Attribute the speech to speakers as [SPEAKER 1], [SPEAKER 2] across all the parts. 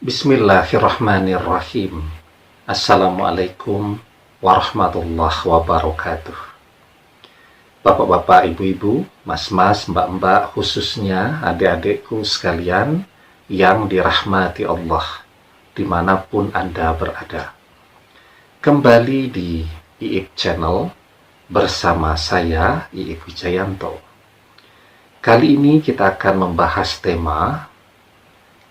[SPEAKER 1] Bismillahirrahmanirrahim. Assalamualaikum warahmatullahi wabarakatuh. Bapak-bapak, ibu-ibu, mas-mas, mbak-mbak, khususnya adik-adikku sekalian yang dirahmati Allah dimanapun Anda berada. Kembali di IIP Channel bersama saya, IIP Wijayanto. Kali ini kita akan membahas tema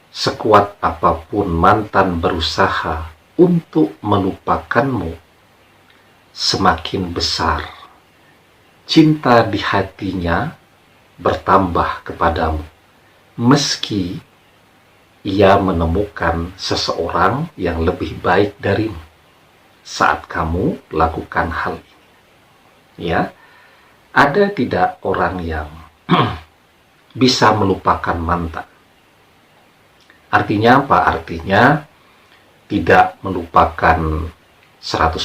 [SPEAKER 1] sekuat apapun mantan berusaha untuk melupakanmu, semakin besar cinta di hatinya bertambah kepadamu, meski ia menemukan seseorang yang lebih baik darimu saat kamu lakukan hal ini. Ya, ada tidak orang yang bisa melupakan mantan? Artinya apa? Artinya tidak melupakan 100%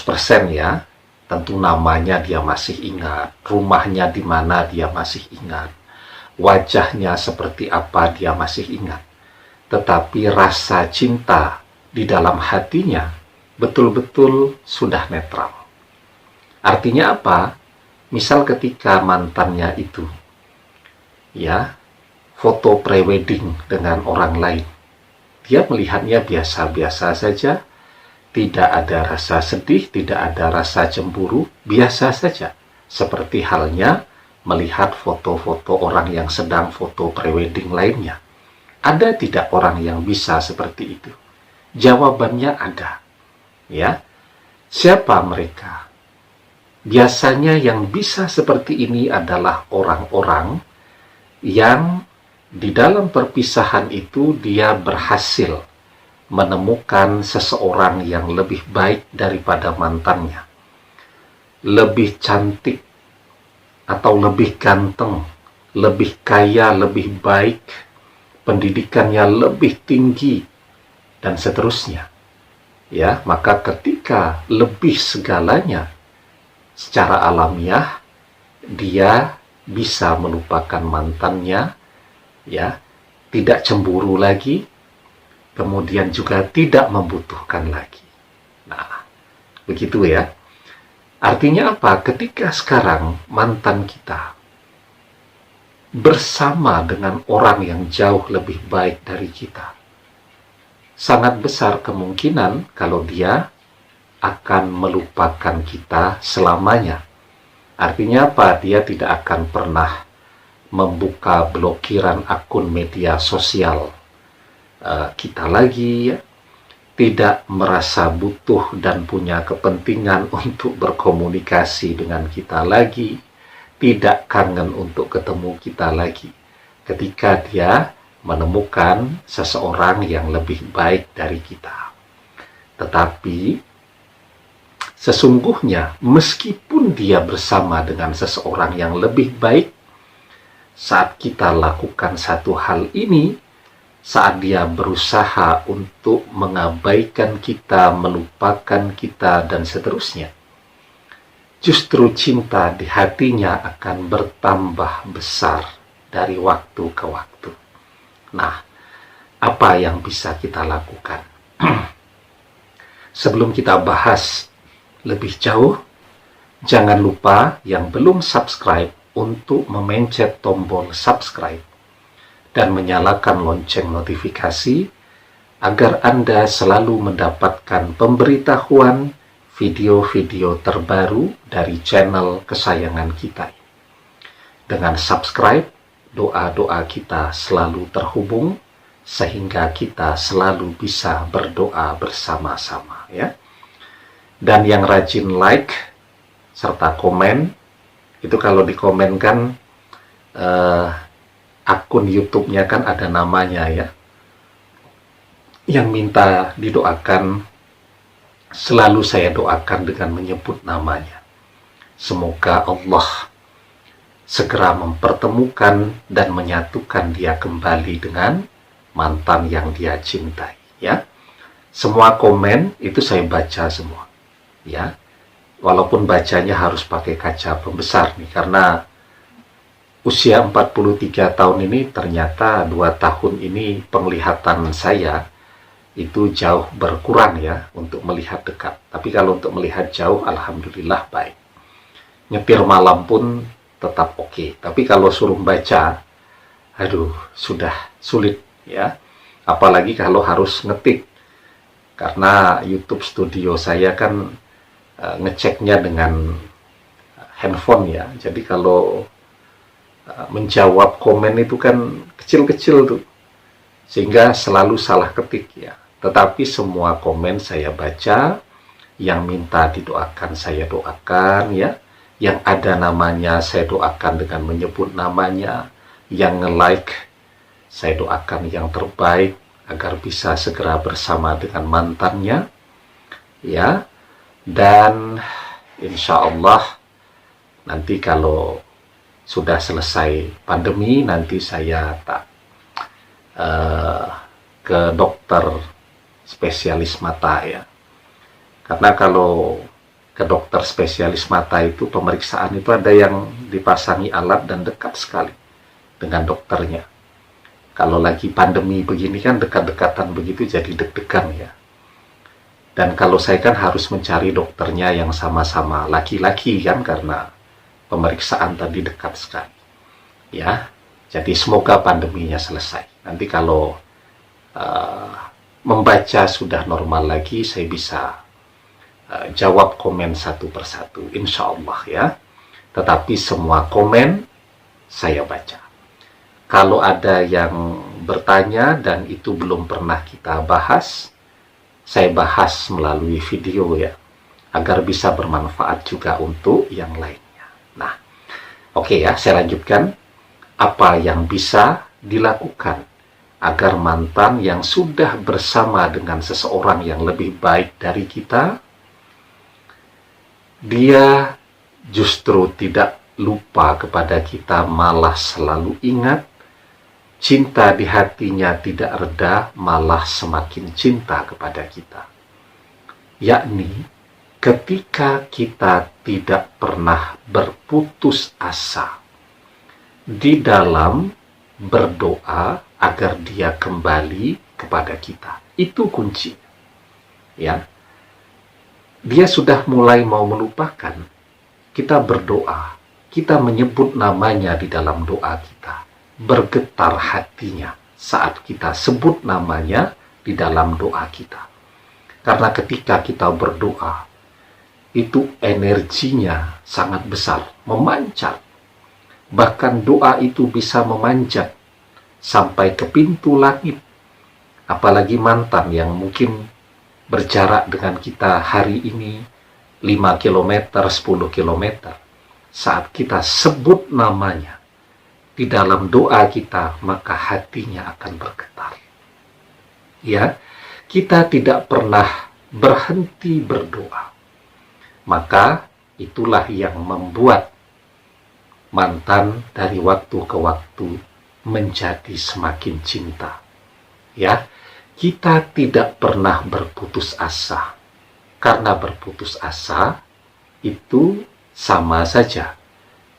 [SPEAKER 1] ya. Tentu namanya dia masih ingat, rumahnya di mana dia masih ingat, wajahnya seperti apa dia masih ingat. Tetapi rasa cinta di dalam hatinya betul-betul sudah netral. Artinya apa? Misal ketika mantannya itu ya foto prewedding dengan orang lain, dia melihatnya biasa-biasa saja, tidak ada rasa sedih, tidak ada rasa cemburu, biasa saja. Seperti halnya melihat foto-foto orang yang sedang foto prewedding lainnya. Ada tidak orang yang bisa seperti itu? Jawabannya ada. Ya, siapa mereka? Biasanya yang bisa seperti ini adalah orang-orang yang di dalam perpisahan itu dia berhasil menemukan seseorang yang lebih baik daripada mantannya, lebih cantik atau lebih ganteng, lebih kaya, lebih baik, pendidikannya lebih tinggi, dan seterusnya. Ya, maka ketika lebih segalanya secara alamiah, dia bisa melupakan mantannya, ya, tidak cemburu lagi, kemudian juga tidak membutuhkan lagi. Nah, begitu ya. Artinya apa? Ketika sekarang mantan kita bersama dengan orang yang jauh lebih baik dari kita, sangat besar kemungkinan kalau dia akan melupakan kita selamanya. Artinya apa? Dia tidak akan pernah membuka blokiran akun media sosial kita lagi, ya. Tidak merasa butuh dan punya kepentingan untuk berkomunikasi dengan kita lagi, tidak kangen untuk ketemu kita lagi ketika dia menemukan seseorang yang lebih baik dari kita. Tetapi sesungguhnya meskipun dia bersama dengan seseorang yang lebih baik, saat kita lakukan satu hal ini, saat dia berusaha untuk mengabaikan kita, melupakan kita, dan seterusnya, justru cinta di hatinya akan bertambah besar dari waktu ke waktu. Nah, apa yang bisa kita lakukan? Sebelum kita bahas lebih jauh, jangan lupa yang belum subscribe untuk memencet tombol subscribe dan menyalakan lonceng notifikasi agar Anda selalu mendapatkan pemberitahuan video-video terbaru dari channel kesayangan kita. Dengan subscribe, doa-doa kita selalu terhubung sehingga kita selalu bisa berdoa bersama-sama, ya. Dan yang rajin like serta komen, itu kalau dikomenkan akun YouTube-nya kan ada namanya ya. Yang minta didoakan selalu saya doakan dengan menyebut namanya. Semoga Allah segera mempertemukan dan menyatukan dia kembali dengan mantan yang dia cintai, ya. Semua komen itu saya baca semua, ya. Walaupun bacanya harus pakai kaca pembesar nih, karena usia 43 tahun ini ternyata 2 tahun ini penglihatan saya itu jauh berkurang ya untuk melihat dekat. Tapi kalau untuk melihat jauh, alhamdulillah baik. Nyetir malam pun tetap oke. Tapi kalau suruh baca, aduh, sudah sulit ya. Apalagi kalau harus ngetik. Karena YouTube Studio saya kan ngeceknya dengan handphone ya. Jadi kalau menjawab komen itu kan kecil-kecil tuh. Sehingga selalu salah ketik ya. Tetapi semua komen saya baca, yang minta didoakan saya doakan ya. Yang ada namanya saya doakan dengan menyebut namanya. Yang nge-like saya doakan yang terbaik agar bisa segera bersama dengan mantannya. Ya. Dan insya Allah nanti kalau sudah selesai pandemi, nanti saya ke dokter spesialis mata ya. Karena kalau ke dokter spesialis mata itu pemeriksaan itu ada yang dipasangi alat dan dekat sekali dengan dokternya. Kalau lagi pandemi begini kan dekat-dekatan begitu jadi deg-degan ya. Dan kalau saya kan harus mencari dokternya yang sama-sama laki-laki kan karena pemeriksaan tadi dekat sekali. Ya. Jadi semoga pandeminya selesai. Nanti kalau membaca sudah normal lagi, saya bisa jawab komen satu persatu, insya Allah ya. Tetapi semua komen saya baca. Kalau ada yang bertanya dan itu belum pernah kita bahas, saya bahas melalui video ya, agar bisa bermanfaat juga untuk yang lainnya. Nah, oke ya, saya lanjutkan. Apa yang bisa dilakukan agar mantan yang sudah bersama dengan seseorang yang lebih baik dari kita, dia justru tidak lupa kepada kita, malah selalu ingat, cinta di hatinya tidak reda, malah semakin cinta kepada kita. Yakni, ketika kita tidak pernah berputus asa di dalam berdoa agar dia kembali kepada kita. Itu kunci. Ya. Dia sudah mulai mau melupakan. Kita berdoa. Kita menyebut namanya di dalam doa kita. Bergetar hatinya saat kita sebut namanya di dalam doa kita. Karena ketika kita berdoa, itu energinya sangat besar, memancar. Bahkan doa itu bisa memanjat sampai ke pintu langit. Apalagi mantan yang mungkin berjarak dengan kita hari ini 5 km, 10 km. Saat kita sebut namanya di dalam doa kita, maka hatinya akan bergetar. Ya, kita tidak pernah berhenti berdoa. Maka itulah yang membuat mantan dari waktu ke waktu menjadi semakin cinta. Ya, kita tidak pernah berputus asa. Karena berputus asa itu sama saja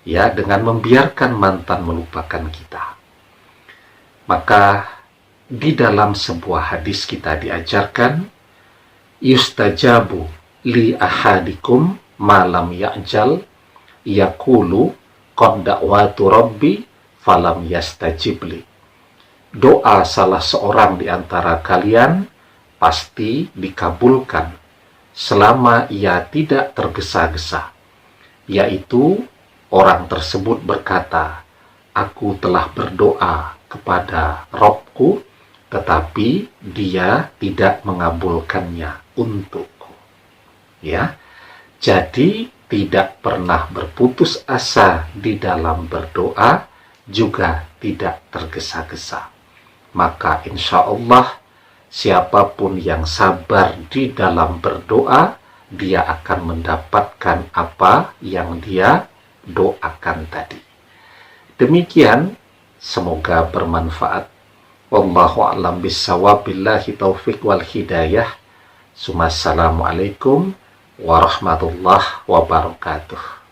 [SPEAKER 1] ya dengan membiarkan mantan melupakan kita. Maka di dalam sebuah hadis kita diajarkan, yustajabu li ahadikum malam ya'jal yaqulu qad da'watu rabbi falam yastajibli. Doa salah seorang di antara kalian pasti dikabulkan selama ia tidak tergesa-gesa. Yaitu orang tersebut berkata, aku telah berdoa kepada Robku, tetapi dia tidak mengabulkannya untukku. Ya, jadi tidak pernah berputus asa di dalam berdoa, juga tidak tergesa-gesa. Maka insya Allah, siapapun yang sabar di dalam berdoa, dia akan mendapatkan apa yang dia doakan tadi. Demikian, semoga bermanfaat. Wallahu a'lam bissawab, billahi taufiq wal hidayah. Assalamualaikum warahmatullahi wabarakatuh.